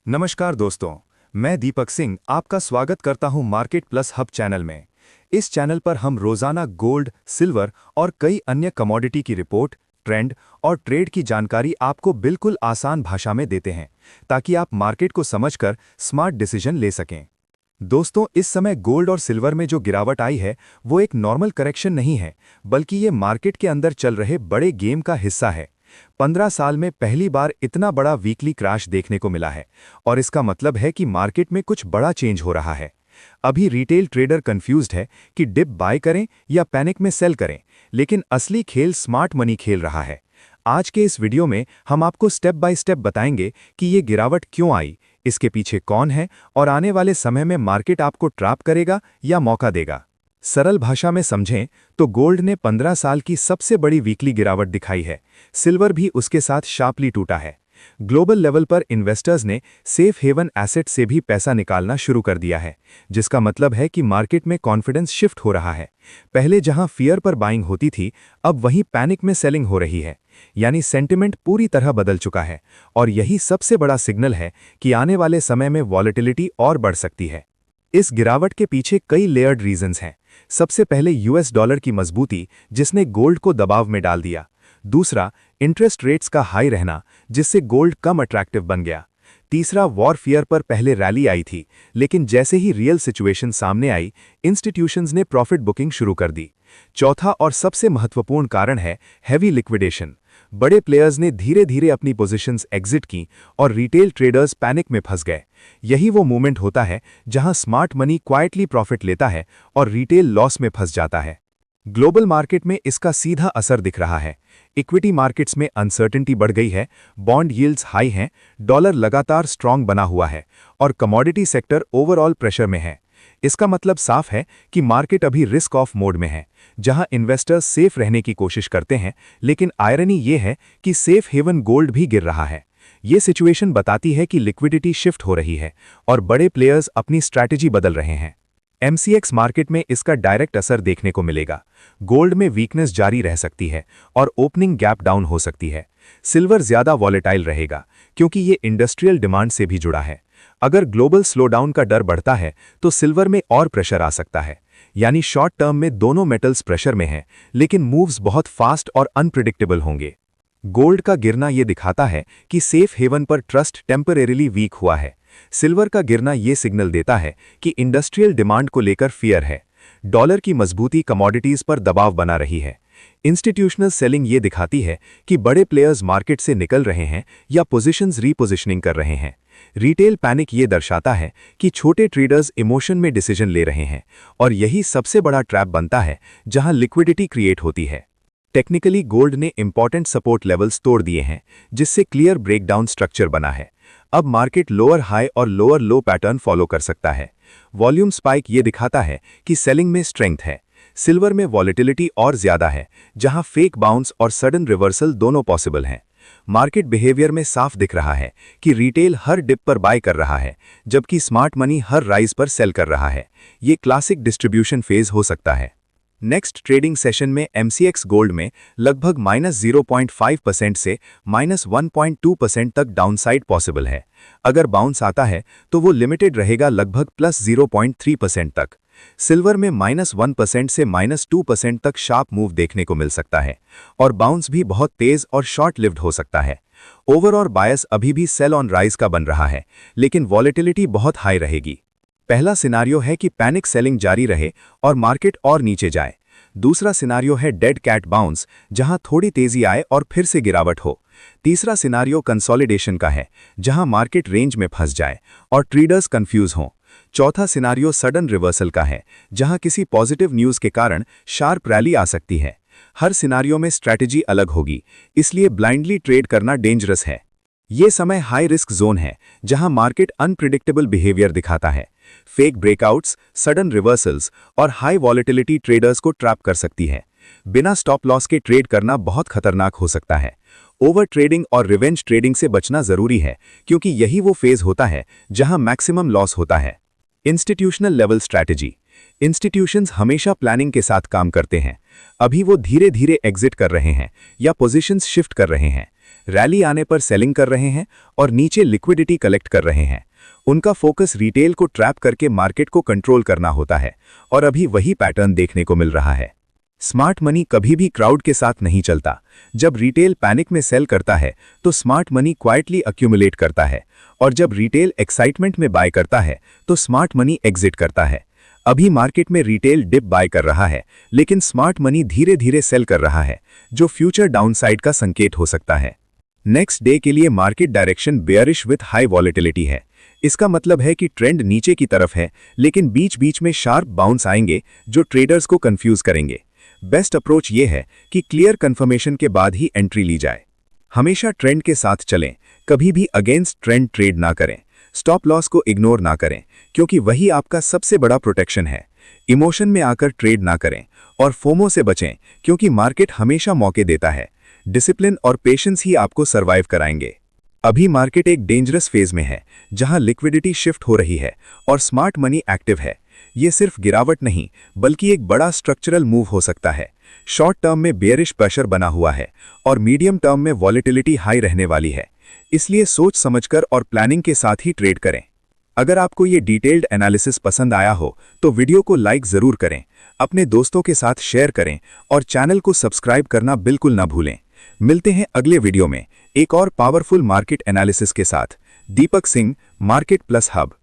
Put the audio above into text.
नमस्कार दोस्तों, मैं दीपक सिंह आपका स्वागत करता हूं मार्केट प्लस हब चैनल में। इस चैनल पर हम रोजाना गोल्ड, सिल्वर और कई अन्य कमोडिटी की रिपोर्ट, ट्रेंड और ट्रेड की जानकारी आपको बिल्कुल आसान भाषा में देते हैं, ताकि आप मार्केट को समझकर स्मार्ट डिसीजन ले सकें। दोस्तों, इस समय गोल्ड और सिल्वर में जो गिरावट आई है, वो एक नॉर्मल करेक्शन नहीं है, बल्कि ये मार्केट के अंदर चल रहे बड़े गेम का हिस्सा है। 15 साल में पहली बार इतना बड़ा वीकली क्रैश देखने को मिला है, और इसका मतलब है कि मार्केट में कुछ बड़ा चेंज हो रहा है। अभी रिटेल ट्रेडर कंफ्यूज्ड है कि डिप बाय करें या पैनिक में सेल करें, लेकिन असली खेल स्मार्ट मनी खेल रहा है। आज के इस वीडियो में हम आपको स्टेप बाय स्टेप बताएंगे कि ये गिरावट क्यों आई, इसके पीछे कौन है और आने वाले समय में मार्केट आपको ट्रैप करेगा या मौका देगा। सरल भाषा में समझें तो गोल्ड ने 15 साल की सबसे बड़ी वीकली गिरावट दिखाई है। सिल्वर भी उसके साथ शार्पली टूटा है। ग्लोबल लेवल पर इन्वेस्टर्स ने सेफ हेवन एसेट से भी पैसा निकालना शुरू कर दिया है, जिसका मतलब है कि मार्केट में कॉन्फिडेंस शिफ्ट हो रहा है। पहले जहां फियर पर बाइंग होती थी, अब वहीं पैनिक में सेलिंग हो रही है। यानी सेंटिमेंट पूरी तरह बदल चुका है, और यही सबसे बड़ा सिग्नल है कि आने वाले समय में वॉलेटिलिटी और बढ़ सकती है। इस गिरावट के पीछे कई लेयर्ड रीजंस हैं। सबसे पहले यूएस डॉलर की मजबूती, जिसने गोल्ड को दबाव में डाल दिया। दूसरा, इंटरेस्ट रेट्स का हाई रहना, जिससे गोल्ड कम अट्रैक्टिव बन गया। तीसरा, वॉर फियर पर पहले रैली आई थी, लेकिन जैसे ही रियल सिचुएशन सामने आई, इंस्टीट्यूशंस ने प्रॉफिट बुकिंग शुरू कर दी। चौथा और सबसे महत्वपूर्ण कारण है हैवी लिक्विडेशन। बड़े प्लेयर्स ने धीरे धीरे अपनी पोजीशंस एग्जिट की और रिटेल ट्रेडर्स पैनिक में फंस गए। यही वो मूवमेंट होता है जहां स्मार्ट मनी क्वाइटली प्रॉफिट लेता है और रिटेल लॉस में फंस जाता है। ग्लोबल मार्केट में इसका सीधा असर दिख रहा है। इक्विटी मार्केट्स में अनसर्टेनिटी बढ़ गई है, बॉन्ड यील्ड्स हाई हैं, डॉलर लगातार स्ट्रांग बना हुआ है और कमोडिटी सेक्टर ओवरऑल प्रेशर में है। इसका मतलब साफ है कि मार्केट अभी रिस्क ऑफ मोड में है, जहां इन्वेस्टर्स सेफ रहने की कोशिश करते हैं, लेकिन आयरनी ये है कि सेफ हेवन गोल्ड भी गिर रहा है। ये सिचुएशन बताती है कि लिक्विडिटी शिफ्ट हो रही है और बड़े प्लेयर्स अपनी स्ट्रैटेजी बदल रहे हैं। एमसीएक्स मार्केट में इसका डायरेक्ट असर देखने को मिलेगा। गोल्ड में वीकनेस जारी रह सकती है और ओपनिंग गैप डाउन हो सकती है। सिल्वर ज्यादा वॉलेटाइल रहेगा, क्योंकि ये इंडस्ट्रियल डिमांड से भी जुड़ा है। अगर ग्लोबल स्लोडाउन का डर बढ़ता है तो सिल्वर में और प्रेशर आ सकता है। यानी शॉर्ट टर्म में दोनों मेटल्स प्रेशर में हैं, लेकिन मूव्स बहुत फास्ट और अनप्रिडिक्टेबल होंगे। गोल्ड का गिरना ये दिखाता है कि सेफ हेवन पर ट्रस्ट टेम्परेरीली वीक हुआ है। सिल्वर का गिरना ये सिग्नल देता है कि इंडस्ट्रियल डिमांड को लेकर फियर है। डॉलर की मजबूती कमोडिटीज पर दबाव बना रही है। इंस्टीट्यूशनल सेलिंग ये दिखाती है कि बड़े प्लेयर्स मार्केट से निकल रहे हैं या पोजीशंस रीपोजिशनिंग कर रहे हैं। रिटेल पैनिक ये दर्शाता है कि छोटे ट्रेडर्स इमोशन में डिसीजन ले रहे हैं, और यही सबसे बड़ा ट्रैप बनता है जहां लिक्विडिटी क्रिएट होती है। टेक्निकली गोल्ड ने इंपॉर्टेंट सपोर्ट लेवल्स तोड़ दिए हैं, जिससे क्लियर ब्रेकडाउन स्ट्रक्चर बना है। अब मार्केट लोअर हाई और लोअर लो पैटर्न फॉलो कर सकता है। वॉल्यूम स्पाइक ये दिखाता है कि सेलिंग में स्ट्रेंथ है। सिल्वर में वॉलेटिलिटी और ज्यादा है, जहां फेक बाउंस और सडन रिवर्सल दोनों पॉसिबल हैं। मार्केट बिहेवियर में साफ दिख रहा है कि रिटेल हर डिप पर बाय कर रहा है, जबकि स्मार्ट मनी हर राइज पर सेल कर रहा है। ये क्लासिक डिस्ट्रीब्यूशन फेज हो सकता है। नेक्स्ट ट्रेडिंग सेशन में एमसीएक्स गोल्ड में लगभग -0.5% से -1.2% तक डाउनसाइड पॉसिबल है। अगर बाउंस आता है तो वो लिमिटेड रहेगा लगभग +0.3% तक। सिल्वर में -1% से -2% तक शार्प मूव देखने को मिल सकता है, और बाउंस भी बहुत तेज और शॉर्ट लिव्ड हो सकता है। ओवरऑल बायस अभी भी सेल ऑन राइज का बन रहा है, लेकिन वॉलेटिलिटी बहुत हाई रहेगी। पहला सिनारियो है कि पैनिक सेलिंग जारी रहे और मार्केट और नीचे जाए। दूसरा सिनारियो है डेड कैट बाउंस, जहां थोड़ी तेजी आए और फिर से गिरावट हो। तीसरा सिनारियो कंसोलिडेशन का है, जहां मार्केट रेंज में फंस जाए और ट्रेडर्स कंफ्यूज हों। चौथा सिनारियो सडन रिवर्सल का है, जहां किसी पॉजिटिव न्यूज के कारण शार्प रैली आ सकती है। हर सिनारियो में स्ट्रैटेजी अलग होगी, इसलिए ब्लाइंडली ट्रेड करना डेंजरस है। ये समय हाई रिस्क जोन है, जहां मार्केट अनप्रिडिक्टेबल बिहेवियर दिखाता है। फेक ब्रेकआउट्स, सडन रिवर्सल्स और हाई वॉलेटिलिटी ट्रेडर्स को ट्रैप कर सकती है। बिना स्टॉप लॉस के ट्रेड करना बहुत खतरनाक हो सकता है। ओवर ट्रेडिंग और रिवेंज ट्रेडिंग से बचना जरूरी है, क्योंकि यही वो फेज होता है जहां मैक्सिमम लॉस होता है। Institutional level strategy. इंस्टीट्यूशंस हमेशा प्लानिंग के साथ काम करते हैं। अभी वो धीरे धीरे एग्जिट कर रहे हैं या पोजीशंस शिफ्ट कर रहे हैं। रैली आने पर सेलिंग कर रहे हैं और नीचे लिक्विडिटी कलेक्ट कर रहे हैं। उनका फोकस रिटेल को ट्रैप करके मार्केट को कंट्रोल करना होता है और अभी वही पैटर्न देखने को मिल रहा है। स्मार्ट मनी कभी भी क्राउड के साथ नहीं चलता। जब रिटेल पैनिक में सेल करता है तो स्मार्ट मनी क्वाइटली अक्यूमुलेट करता है और जब रिटेल एक्साइटमेंट में बाय करता है तो स्मार्ट मनी एग्जिट करता है। अभी मार्केट में रिटेल डिप बाय कर रहा है, लेकिन स्मार्ट मनी धीरे धीरे सेल कर रहा है, जो फ्यूचर डाउनसाइड का संकेत हो सकता है। नेक्स्ट डे के लिए market direction bearish with high volatility है। इसका मतलब है कि ट्रेंड नीचे की तरफ है, लेकिन बीच बीच में शार्प बाउंस आएंगे जो ट्रेडर्स को कंफ्यूज करेंगे। बेस्ट अप्रोच ये है कि क्लियर कंफर्मेशन के बाद ही एंट्री ली जाए। हमेशा ट्रेंड के साथ चलें, कभी भी अगेंस्ट ट्रेंड ट्रेड ना करें। स्टॉप लॉस को इग्नोर ना करें, क्योंकि वही आपका सबसे बड़ा प्रोटेक्शन है। इमोशन में आकर ट्रेड ना करें और फोमो से बचें, क्योंकि मार्केट हमेशा मौके देता है। डिसिप्लिन और पेशेंस ही आपको सर्वाइव कराएंगे। अभी मार्केट एक डेंजरस फेज में है, जहां लिक्विडिटी शिफ्ट हो रही है और स्मार्ट मनी एक्टिव है। ये सिर्फ गिरावट नहीं, बल्कि एक बड़ा स्ट्रक्चरल मूव हो सकता है। शॉर्ट टर्म में बेयरिश प्रेशर बना हुआ है और मीडियम टर्म में वॉलेटिलिटी हाई रहने वाली है। इसलिए सोच समझकर और प्लानिंग के साथ ही ट्रेड करें। अगर आपको ये डिटेल्ड एनालिसिस पसंद आया हो तो वीडियो को लाइक जरूर करें, अपने दोस्तों के साथ शेयर करें और चैनल को सब्सक्राइब करना बिल्कुल ना भूलें। मिलते हैं अगले वीडियो में एक और पावरफुल मार्केट एनालिसिस के साथ। Deepak Singh, market plus hub.